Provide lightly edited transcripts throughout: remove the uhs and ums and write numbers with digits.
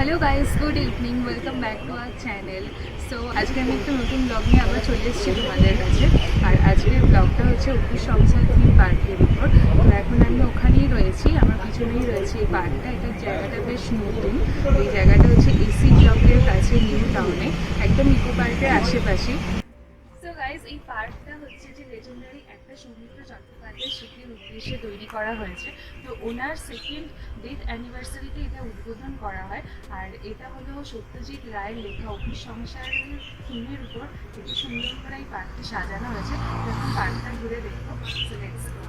Hello guys, good evening, welcome back to our channel. So আজকে আমি একটা নতুন ব্লগ নিয়ে আবার চলে এসেছি তোমাদের কাছে। আর আজকের ব্লগটা হচ্ছে অপুর সংসার থিম পার্কের উপর। তো এখন আমি ওখানেই রয়েছি, আমার পিছনেই রয়েছে এই পার্কটা। এটার জায়গাটা বেশ নতুন। এই জায়গাটা হচ্ছে এসি ব্লকের কাছে, নিউ টাউনে, একদম ইকো পার্কের আশেপাশে। সো গাইস, এই পার্কটা হচ্ছে যে লেজেন্ডারি একটা সমুদ্র চট্টোপাধ্যায়ের স্মৃতির উদ্দেশ্যে তৈরি করা হয়েছে। তো ওনার সেকেন্ড ডেথ অ্যানিভার্সারিতে এটা উদ্বোধন করা হয়। আর এটা হলো সত্যজিৎ রায়ের লেখা অপুর সংসারের থিমের উপর খুব সুন্দর করে এই পার্কটি সাজানো হয়েছে। এখন পার্কটা ঘুরে দেখবো। So let's go.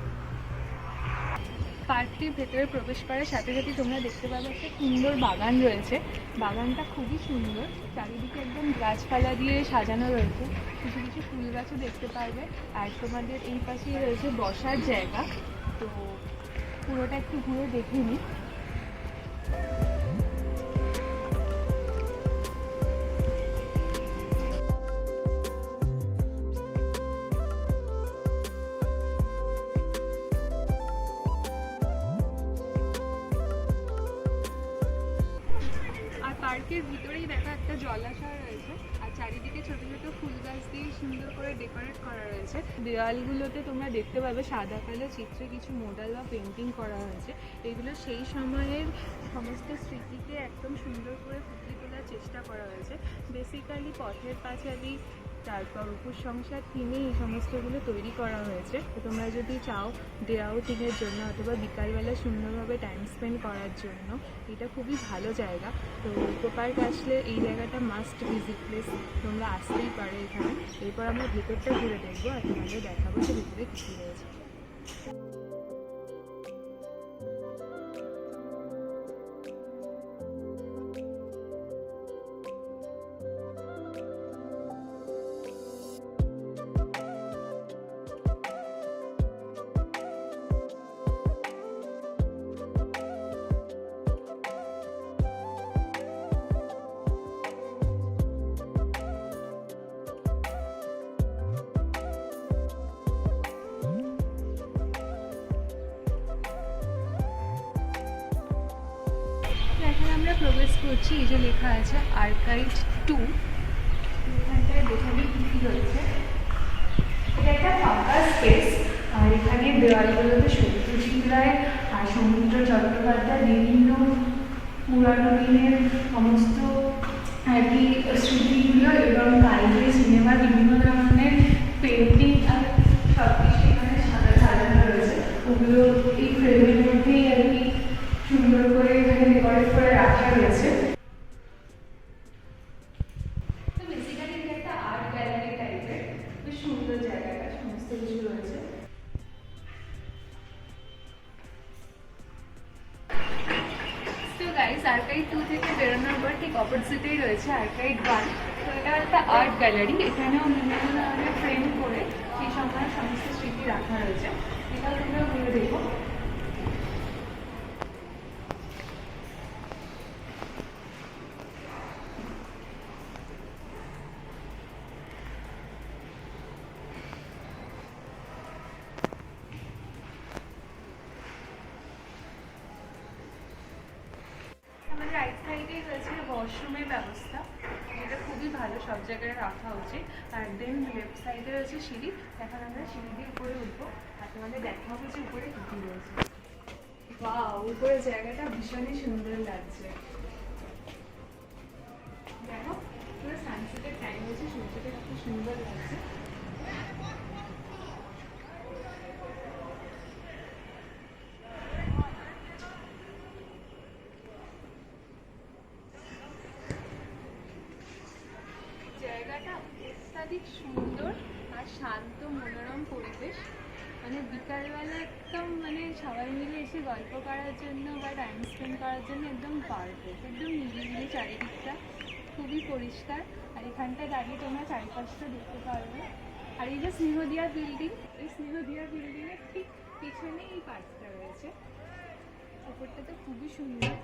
পার্কটির ভেতরে প্রবেশ করার সাথে সাথে তোমরা দেখতে পাবে একটা সুন্দর বাগান রয়েছে। বাগানটা খুবই সুন্দর, চারিদিকে একদম গাছপালা দিয়ে সাজানো রয়েছে। কিছু কিছু ফুল গাছও দেখতে পারবে। আর তোমাদের এই পাশেই রয়েছে বসার জায়গা। তো পুরোটা একটু ঘুরে দেখে নিই। পার্কের ভিতরেই দেখা একটা জলাশয় রয়েছে। আর চারিদিকে ছোট ছোট ফুল গাছ দিয়ে সুন্দর করে ডেকোরেট করা রয়েছে। দেওয়ালগুলোতে তোমরা দেখতে পাবে সাদা কালো চিত্রে কিছু মডেল বা পেন্টিং করা হয়েছে। এগুলো সেই সময়ের সমস্ত স্মৃতিকে একদম সুন্দর করে ফুটিয়ে তোলার চেষ্টা করা হয়েছে। বেসিক্যালি পথের পাঁচালী, তারপর অপুর সংসার থিমে এই সমস্তগুলো তৈরি করা হয়েছে। তো তোমরা যদি চাও ডে আউটিংয়ের জন্য অথবা বিকালবেলা সুন্দরভাবে টাইম স্পেন্ড করার জন্য এটা খুবই ভালো জায়গা। তো ইকো পার্ক আসলে এই জায়গাটা মাস্ট ভিজিট প্লেস, তোমরা আসতেই পারো এখানে। এরপর আমরা ভেতরটা ঘুরে দেখবো আর তোমাদের দেখাবো যে ভিতরে কী কী রয়েছে। এখন আমরা প্রবেশ করছি। এই যে লেখা আছে আর্কাইভ 2, এখানটায় দেখাবে কী কী রয়েছে। এটা একটা ফাঁকা স্পেস। আর এখানে দেওয়ালগুলোতে সত্যজিৎ রায় আর সমুদ্র চট্টোপাধ্যায় বিভিন্ন পুরানো দিনের সমস্ত আর কি স্মৃতিগুলো এবং বাইরে সিনেমার বিভিন্ন ধরনের পেন্টিং আর সব কিছু এখানে সাজানো রয়েছে। ওগুলো এই ফ্রেমের মধ্যেই আর কি সুন্দর করে এখানে ডেকোরেট করে রাখা রয়েছে। তো বেসিক্যালি এটা একটা আর্ট গ্যালারি টাইপের, বেশ সুন্দর জায়গাটা, সমস্ত কিছু রয়েছে। তো গাইস, আর্কাইভ 2 থেকে বেরোনোর পর ঠিক অপোজিটেই রয়েছে আর্কাইভ 1। তো এটা একটা আর্ট গ্যালারি, এখানেও বিভিন্ন ধরনের ফ্রেম করে সেই সময় সমস্ত স্মৃতি রাখা রয়েছে। এটাও তোমরা ঘুরে দেখো। আমাদের রাইট সাইডেই রয়েছে ওয়াশরুমের ব্যবস্থা, যেটা খুবই ভালো, সব জায়গায় রাখা উচিত। আর দেন লেফট সাইডে রয়েছে সিঁড়ি। এখন আমরা সিঁড়ি দিয়ে উপরে উঠবো আর তোমাদের দেখা হবে যে উপরে কী কী রয়েছে। বাহ, উপরে জায়গাটা ভীষণই সুন্দর লাগছে। দেখো, পুরো সানসেটের টাইম হয়েছে, সূর্যটা কত সুন্দর লাগছে। জায়গাটা অত্যাধিক সুন্দর আর শান্ত মনোরম পরিবেশ। মানে বিকালবেলা একদম সবাই মিলে এসে গল্প করার জন্য বা টাইম স্পেন্ড করার জন্য একদম পারফেক্ট। একদম নিরিবিলি চারিদিকটা, খুবই পরিষ্কার। আর এখানটায় দাঁড়িয়ে তোমরা চারিপাশটা দেখতে পারবে। আর এই যে স্নেহদিয়া বিল্ডিং, এই স্নেহদিয়া বিল্ডিংয়ের ঠিক পিছনেই এই পার্কটা রয়েছে। ওপরটা তো খুবই সুন্দর।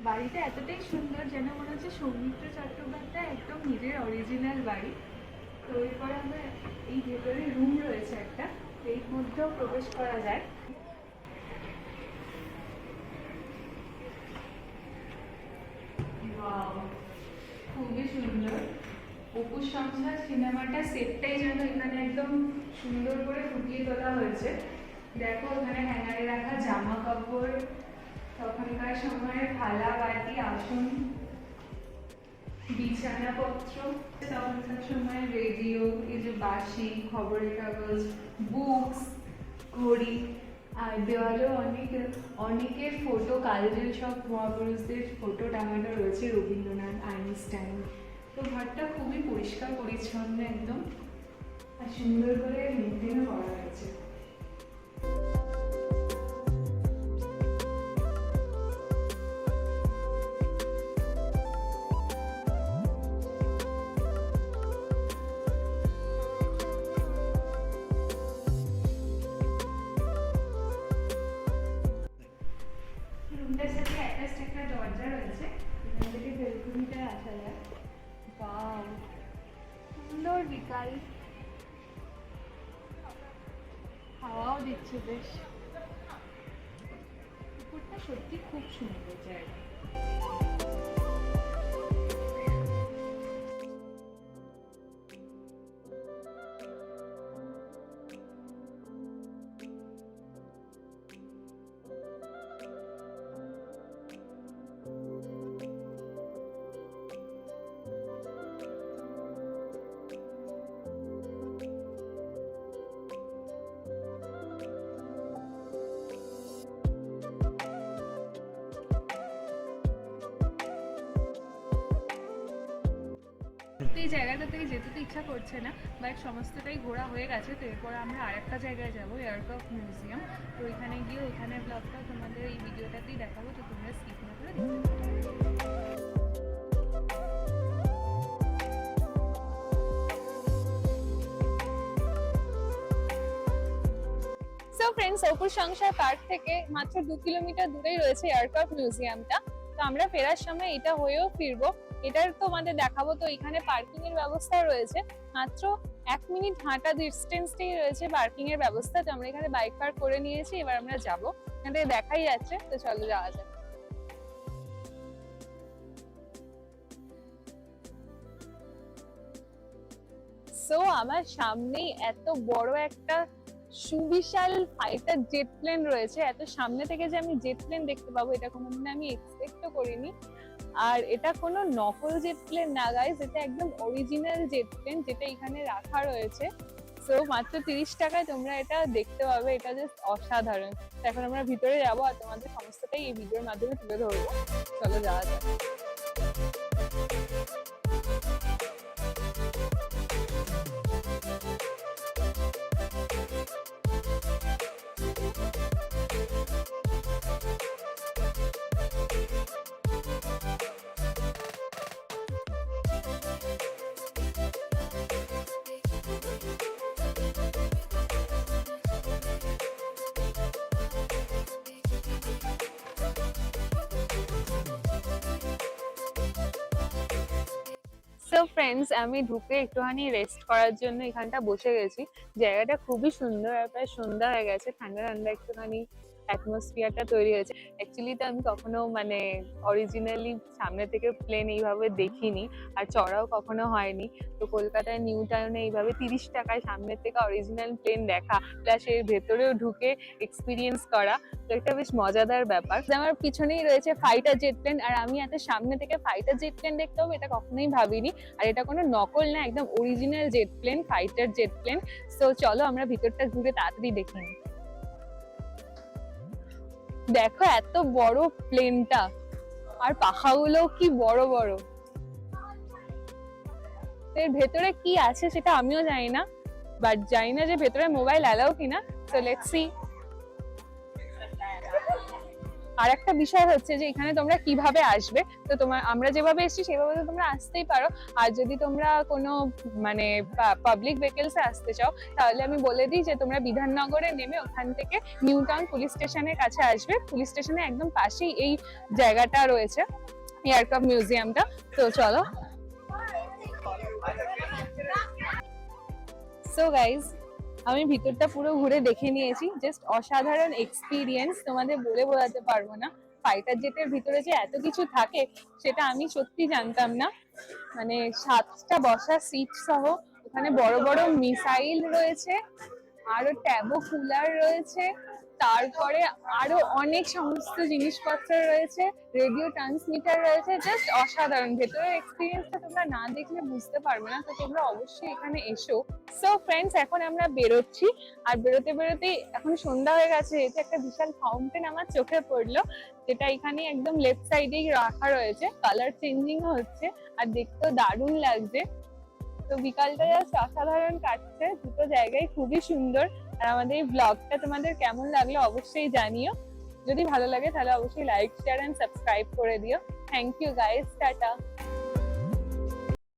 বাড়িটা এতটাই সুন্দর যেন মনে হচ্ছে সৌমিত্র চট্টোপাধ্যায় একদম নিজের অরিজিনাল বাড়ি। তো এরপরে আমরা এই ভেতরে রুম রয়েছে একটা, এর মধ্যেও প্রবেশ করা যায়। খুবই সুন্দর। অপুর সংসার সিনেমাটা সেটটাই যেন এখানে একদম সুন্দর করে ফুটিয়ে তোলা হয়েছে। দেখো ওখানে হ্যাঙ্গারে রাখা জামা কাপড়, তখনকার সময়ের থালা বাটি আসন বিছানাপত্র, তখনকার সময় রেডিও, এই যে বাঁশি, খবরের কাগজ, বুকস, ঘড়ি, আর দেওয়ালেও অনেকের ফটো, কালজের সব মহাপুরুষদের ফটো টাঙানো রয়েছে, রবীন্দ্রনাথ, আইনস্টাইন। তো ঘরটা খুবই পরিষ্কার পরিচ্ছন্ন একদম, আর সুন্দর করে মেনটেনও করা হয়েছে। রুমটার সাথে অ্যাটাচড একটা দরজা রয়েছে, এখান থেকে বেলকনিটা আসা যায়। বাও, সুন্দর বিকাল, হাওয়াও দিচ্ছে বেশ। পুকুরটা সত্যি খুব সুন্দর জায়গা। এই জায়গাটা থেকে যেতে তো ইচ্ছা করছে না, বাট সমস্তটাই ঘোরা হয়ে গেছে। তো এরপরে আমরা আরেকটা জায়গায় যাবো, এয়ারক্রাফট মিউজিয়াম। তো ওইখানে গিয়ে ওইখানের ব্লগটা তোমাদের এই ভিডিওটাতেই দেখাবো, তো তোমরা স্কিপ না করে দেখতে পারো। ফ্রেন্ডস, অপুর সংসার পার্ক থেকে মাত্র 2 কিলোমিটার দূরেই রয়েছে এয়ারক্রাফট মিউজিয়ামটা। তো আমরা ফেরার সময় এটা হয়েও ফিরবো, এটার তোমাদের দেখাবো। তো এখানে পার্কিং এর ব্যবস্থা রয়েছে, মাত্র 1 মিনিট হাঁটা ডিস্টেন্সটাই রয়েছে পার্কিং এর ব্যবস্থা। তো আমরা এখানে বাইক পার্ক করে নিয়েছি, এবার আমরা যাবো, এখান থেকে দেখাই যাচ্ছে। তো চলো যাওয়া যাক। সো আমার সামনেই এত বড় একটা সুবিশাল ফাইটার জেট প্লেন রয়েছে। এত সামনে থেকে যে আমি জেট প্লেন দেখতে পাবো এটা কোনোদিন আমি এক্সপেক্টও করিনি। আর এটা কোনো নকল জেট প্লেন না গাইস, এটা একদম অরিজিনাল জেট প্লেন, যেটা এখানে রাখা রয়েছে। সো মাত্র 30 টাকায় তোমরা এটা দেখতে পাবে, এটা জাস্ট অসাধারণ। এখন আমরা ভিতরে যাবো আর তোমাদের সমস্তটাই এই ভিডিওর মাধ্যমে তুলে ধরবো। চলো যাওয়া যাক। সো ফ্রেন্ডস, আমি ঢুকে একটুখানি রেস্ট করার জন্য এখানটা বসে গেছি। জায়গাটা খুবই সুন্দর, আর প্রায় সন্ধ্যা হয়ে গেছে, ঠান্ডা ঠান্ডা একটুখানি অ্যাটমসফিয়ারটা তৈরি হয়েছে। অ্যাকচুয়ালি তো আমি কখনো মানে অরিজিনালি সামনে থেকে প্লেন এইভাবে দেখিনি, আর চড়াও কখনো হয়নি। তো কলকাতায় নিউ টাউনে এইভাবে 30 টাকায় সামনে থেকে অরিজিনাল প্লেন দেখা, প্লাস এর ভেতরেও ঢুকে এক্সপিরিয়েন্স করা, তো একটা বেশ মজাদার ব্যাপার। আমার পিছনেই রয়েছে ফাইটার জেট প্লেন, আর আমি এত সামনে থেকে ফাইটার জেট প্লেন দেখতে হবে এটা কখনোই ভাবিনি। আর এটা কোনো নকল না, একদম original jet plane, fighter jet plane. So চলো আমরা ভিতরটা ঘুরে তাড়াতাড়ি দেখে নিই। দেখো এত বড় প্লেনটা, আর পাখাগুলো কি বড় বড়। এর ভেতরে কি আছে সেটা আমিও জানি না, বাট জানি না যে ভেতরে মোবাইল অ্যালাউ কিনা। So let's see. আর একটা বিষয় হচ্ছে যে এখানে তোমরা কিভাবে আসবে। তো আমরা যেভাবে এসেছি সেভাবে তো তোমরা আসতেই পারো, আর যদি তোমরা কোনো মানে পাবলিক ভেহিকলসে আসতে চাও তাহলে আমি বলে দিই যে তোমরা বিধাননগরে নেমে ওখান থেকে নিউটাউন পুলিশ স্টেশনের কাছে আসবে। পুলিশ স্টেশনের একদম পাশেই এই জায়গাটা রয়েছে, এয়ারক্রাফট মিউজিয়ামটা। তো চলো। সো গাইজ, আমি ভিতরটা পুরো ঘুরে দেখে নিয়েছি, জাস্ট অসাধারণ এক্সপিরিয়েন্স, তোমাদের বলে বোঝাতে পারবো না। ফাইটার জেটের ভিতরে যে এত কিছু থাকে সেটা আমি সত্যি জানতাম না। মানে 7টা বসার সিট সহ ওখানে বড় বড় মিসাইল রয়েছে, আরো ট্যাবো কুলার রয়েছে, তারপরে আরো অনেক সমস্ত জিনিসপত্র রয়েছে, রেডিও ট্রান্সমিটার রয়েছে। জাস্ট অসাধারণ, ভেতরের এক্সপিরিয়েন্সটা তোমরা না দেখলে বুঝতে পারবে না, তো তোমরা অবশ্যই এখানে এসো। সো ফ্রেন্ডস, এখন আমরা বেরোচ্ছি, আর বেরোতে বেরোতেই এখন সন্ধ্যা হয়ে গেছে। এটা একটা বিশাল ফাউন্টেন আমার চোখে পড়লো, যেটা এখানে একদম লেফট সাইডেই রাখা রয়েছে, কালার চেঞ্জিং হচ্ছে আর দেখতেও দারুণ লাগছে। তো বিকালটা জাস্ট অসাধারণ কাটছে, দুটো জায়গায় খুবই সুন্দর। আর আমাদের এই ব্লগটা তোমাদের কেমন লাগলো অবশ্যই জানিও। যদি ভালো লাগে তাহলে অবশ্যই লাইক, শেয়ার এন্ড সাবস্ক্রাইব করে দিও। Thank you guys, tata.